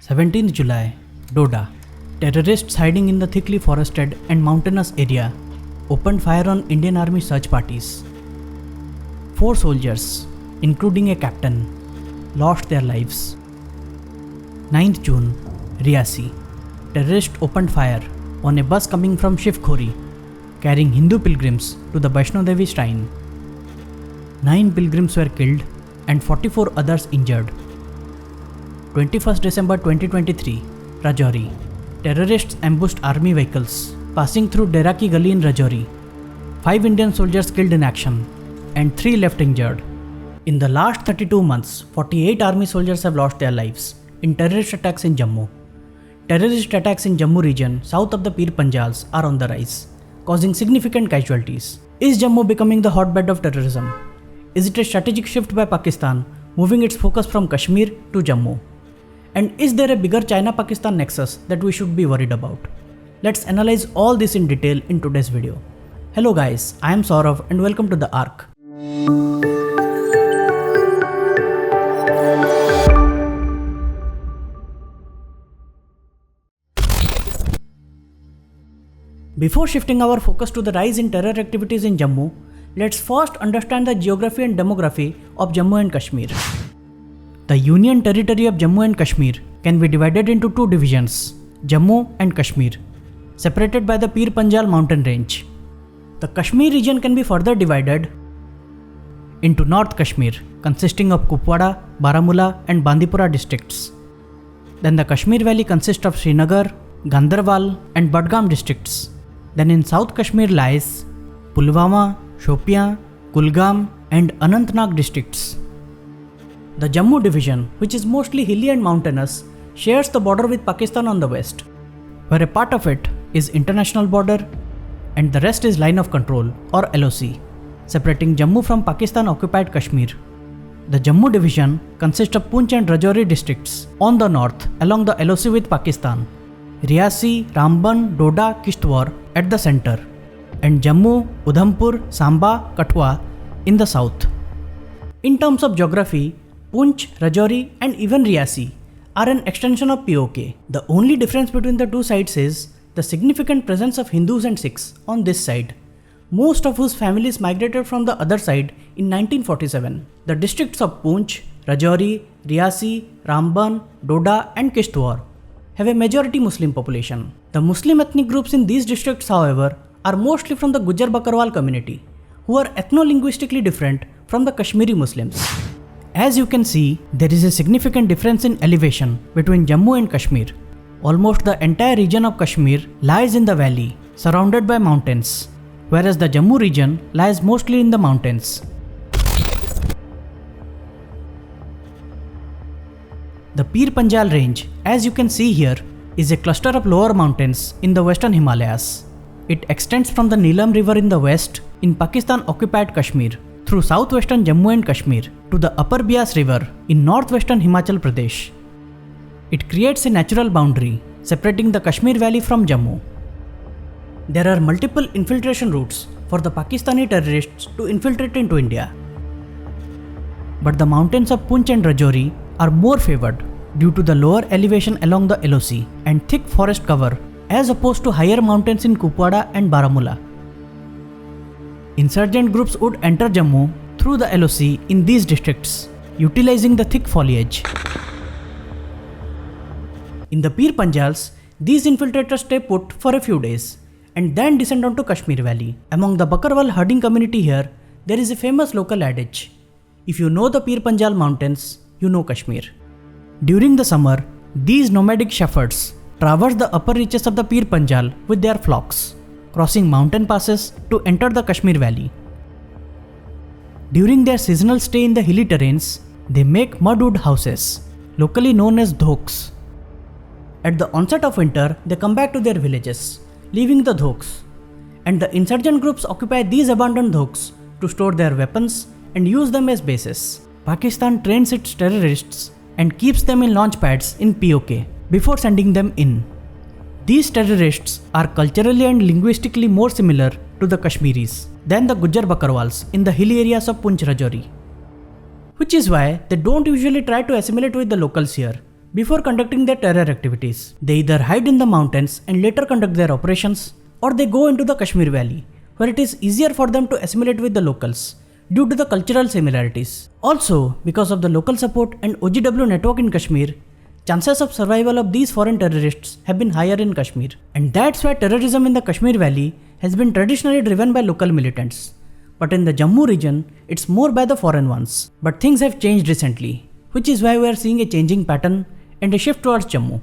17th July, Doda. Terrorists hiding in the thickly forested and mountainous area opened fire on Indian Army search parties. 4 soldiers, including a captain, lost their lives. 9th June, Riyasi. Terrorists opened fire on a bus coming from Shivkhori, carrying Hindu pilgrims to the Vaishno Devi shrine. 9 pilgrims were killed and 44 others injured. 21st December 2023, Rajouri. Terrorists ambushed army vehicles passing through Deraki Gully in Rajouri. 5 Indian soldiers killed in action and 3 left injured. In the last 32 months, 48 army soldiers have lost their lives in terrorist attacks in Jammu. Terrorist attacks in Jammu region south of the Pir Panjals are on the rise, causing significant casualties. Is Jammu becoming the hotbed of terrorism? Is it a strategic shift by Pakistan, moving its focus from Kashmir to Jammu? And is there a bigger China-Pakistan nexus that we should be worried about? Let's analyze all this in detail in today's video. Hello guys, I am Saurav and welcome to the Arc. Before shifting our focus to the rise in terror activities in Jammu, let's first understand the geography and demography of Jammu and Kashmir. The Union Territory of Jammu and Kashmir can be divided into 2 divisions, Jammu and Kashmir, separated by the Pir Panjal mountain range. The Kashmir region can be further divided into North Kashmir, consisting of Kupwara, Baramulla and Bandipora districts. Then the Kashmir Valley consists of Srinagar, Gandarwal and Budgam districts. Then in South Kashmir lies Pulwama, Shopian, Kulgam and Anantnag districts. The Jammu division, which is mostly hilly and mountainous, shares the border with Pakistan on the west, where a part of it is international border and the rest is line of control or LOC, separating Jammu from Pakistan-occupied Kashmir. The Jammu division consists of Poonch and Rajouri districts on the north along the LOC with Pakistan, Riyasi, Ramban, Doda, Kishtwar at the center, and Jammu, Udhampur, Samba, Kathua in the south. In terms of geography, Poonch, Rajouri and even Riyasi are an extension of POK. The only difference between the two sides is the significant presence of Hindus and Sikhs on this side, most of whose families migrated from the other side in 1947. The districts of Poonch, Rajouri, Riyasi, Ramban, Doda and Kishtwar have a majority Muslim population. The Muslim ethnic groups in these districts, however, are mostly from the Gujar Bakarwal community, who are ethno-linguistically different from the Kashmiri Muslims. As you can see, there is a significant difference in elevation between Jammu and Kashmir. Almost the entire region of Kashmir lies in the valley, surrounded by mountains, whereas the Jammu region lies mostly in the mountains. The Pir Panjal range, as you can see here, is a cluster of lower mountains in the western Himalayas. It extends from the Neelam River in the west in Pakistan-occupied Kashmir through southwestern Jammu and Kashmir to the Upper Bias River in northwestern Himachal Pradesh. It creates a natural boundary separating the Kashmir Valley from Jammu. There are multiple infiltration routes for the Pakistani terrorists to infiltrate into India. But the mountains of Poonch and Rajouri are more favored due to the lower elevation along the LOC and thick forest cover as opposed to higher mountains in Kupwara and Baramulla. Insurgent groups would enter Jammu through the LOC in these districts, utilizing the thick foliage. In the Pir Panjals, these infiltrators stay put for a few days and then descend onto Kashmir Valley. Among the Bakarwal herding community here, there is a famous local adage: if you know the Pir Panjal mountains, you know Kashmir. During the summer, these nomadic shepherds traverse the upper reaches of the Pir Panjal with their flocks, crossing mountain passes to enter the Kashmir Valley. During their seasonal stay in the hilly terrains, they make mud-wood houses, locally known as dhoks. At the onset of winter, they come back to their villages, leaving the dhoks, and the insurgent groups occupy these abandoned dhoks to store their weapons and use them as bases. Pakistan trains its terrorists and keeps them in launch pads in POK before sending them in. These terrorists are culturally and linguistically more similar to the Kashmiris than the Gujar Bakarwals in the hilly areas of Poonch-Rajouri, which is why they don't usually try to assimilate with the locals here, before conducting their terror activities. They either hide in the mountains and later conduct their operations, or they go into the Kashmir Valley, where it is easier for them to assimilate with the locals due to the cultural similarities. Also, because of the local support and OGW network in Kashmir, chances of survival of these foreign terrorists have been higher in Kashmir. And that's why terrorism in the Kashmir Valley has been traditionally driven by local militants. But in the Jammu region, it's more by the foreign ones. But things have changed recently, which is why we are seeing a changing pattern and a shift towards Jammu.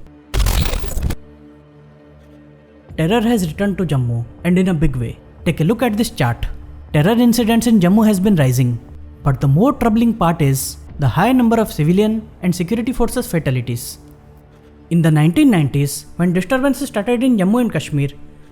Terror has returned to Jammu, and in a big way. Take a look at this chart. Terror incidents in Jammu has been rising, but the more troubling part is the high number of civilian and security forces fatalities. In the 1990s, when disturbances started in Jammu and Kashmir,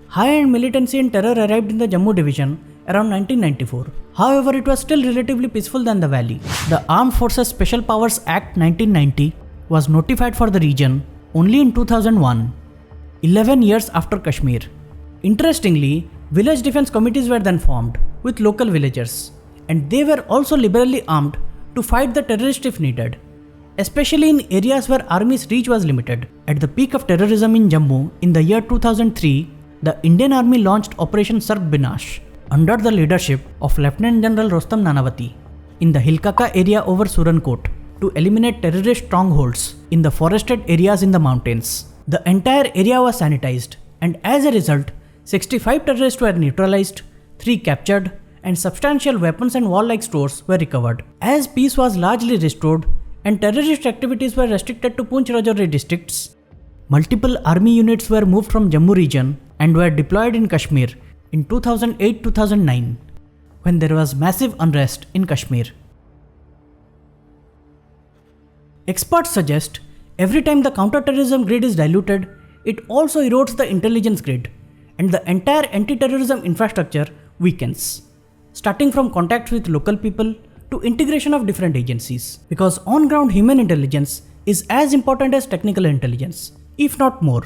high-end militancy and terror arrived in the Jammu division around 1994. However, it was still relatively peaceful than the valley. The Armed Forces Special Powers Act 1990 was notified for the region only in 2001, 11 years after Kashmir. Interestingly, village defense committees were then formed with local villagers, and they were also liberally armed to fight the terrorists if needed, especially in areas where army's reach was limited. At the peak of terrorism in Jammu in the year 2003, the Indian Army launched Operation Sarp Vinash under the leadership of Lieutenant General Rostam Nanavati in the Hilkaka area over Surankot to eliminate terrorist strongholds in the forested areas in the mountains. The entire area was sanitized, and as a result, 65 terrorists were neutralized, 3 captured, and substantial weapons and wall-like stores were recovered. As peace was largely restored and terrorist activities were restricted to Poonch-Rajouri districts, multiple army units were moved from Jammu region and were deployed in Kashmir in 2008-2009, when there was massive unrest in Kashmir. Experts suggest every time the counter-terrorism grid is diluted, it also erodes the intelligence grid, and the entire anti-terrorism infrastructure weakens, starting from contacts with local people to integration of different agencies. Because on-ground human intelligence is as important as technical intelligence, if not more,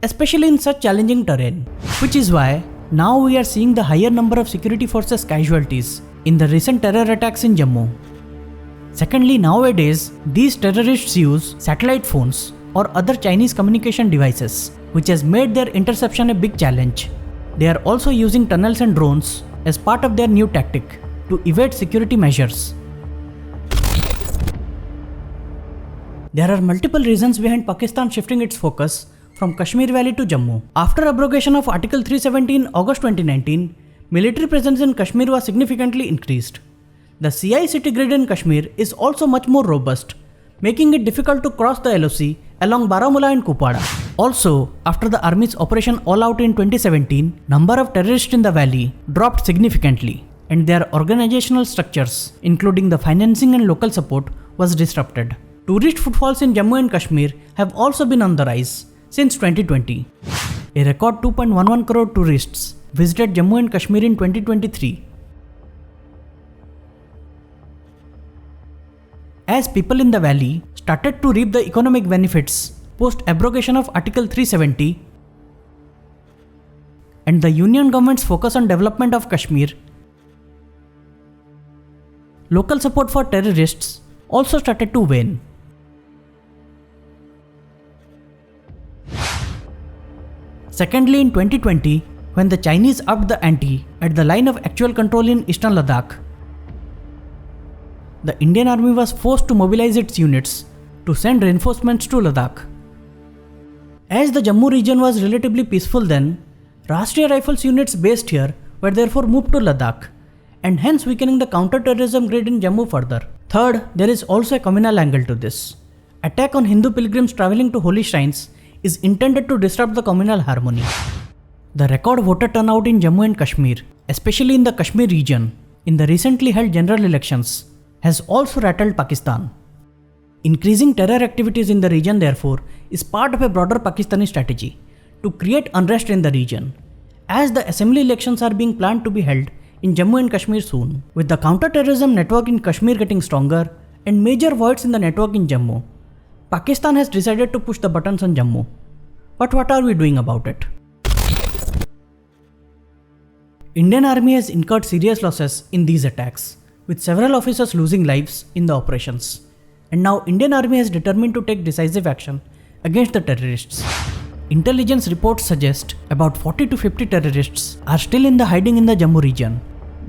especially in such challenging terrain, which is why now we are seeing the higher number of security forces casualties in the recent terror attacks in Jammu. Secondly, nowadays, these terrorists use satellite phones or other Chinese communication devices, which has made their interception a big challenge. They are also using tunnels and drones as part of their new tactic to evade security measures. There are multiple reasons behind Pakistan shifting its focus from Kashmir Valley to Jammu. After abrogation of Article 370 in August 2019, military presence in Kashmir was significantly increased. The CI city grid in Kashmir is also much more robust, making it difficult to cross the LOC along Baramulla and Kupwara. Also, after the army's Operation All Out in 2017, number of terrorists in the valley dropped significantly, and their organizational structures, including the financing and local support, was disrupted. Tourist footfalls in Jammu and Kashmir have also been on the rise since 2020. A record 2.11 crore tourists visited Jammu and Kashmir in 2023. As people in the valley started to reap the economic benefits post-abrogation of Article 370 and the Union government's focus on development of Kashmir, local support for terrorists also started to wane. Secondly, in 2020, when the Chinese upped the ante at the line of actual control in eastern Ladakh, the Indian Army was forced to mobilize its units to send reinforcements to Ladakh. As the Jammu region was relatively peaceful then, Rashtriya Rifles units based here were therefore moved to Ladakh, and hence weakening the counter-terrorism grid in Jammu further. Third, there is also a communal angle to this. Attack on Hindu pilgrims travelling to holy shrines is intended to disrupt the communal harmony. The record voter turnout in Jammu and Kashmir, especially in the Kashmir region, in the recently held general elections, has also rattled Pakistan. Increasing terror activities in the region, therefore, is part of a broader Pakistani strategy to create unrest in the region, as the assembly elections are being planned to be held in Jammu and Kashmir soon. With the counter-terrorism network in Kashmir getting stronger and major voids in the network in Jammu, Pakistan has decided to push the buttons on Jammu. But what are we doing about it? Indian Army has incurred serious losses in these attacks, with several officers losing lives in the operations. and now Indian Army has determined to take decisive action against the terrorists. Intelligence reports suggest about 40 to 50 terrorists are still in the hiding in the Jammu region.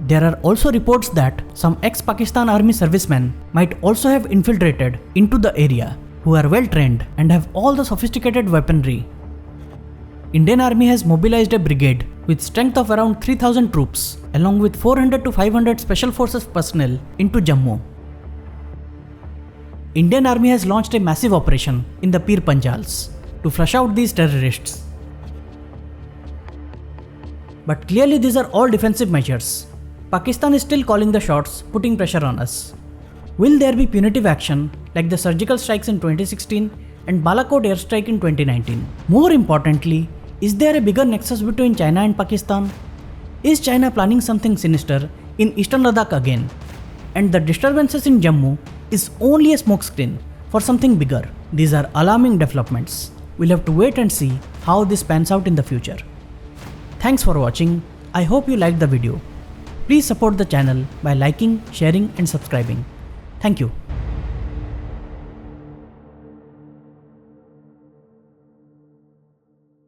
There are also reports that some ex-Pakistan Army servicemen might also have infiltrated into the area, who are well trained and have all the sophisticated weaponry. Indian Army has mobilized a brigade with strength of around 3000 troops along with 400 to 500 special forces personnel into Jammu. Indian Army has launched a massive operation in the Pir Panjals to flush out these terrorists. But clearly these are all defensive measures. Pakistan is still calling the shots, putting pressure on us. Will there be punitive action like the surgical strikes in 2016 and Balakot airstrike in 2019? More importantly, is there a bigger nexus between China and Pakistan? Is China planning something sinister in Eastern Ladakh again? And the disturbances in Jammu is only a smokescreen for something bigger. These are alarming developments. We'll have to wait and see how this pans out in the future. Thanks for watching. I hope you liked the video. Please support the channel by liking, sharing and subscribing. Thank you.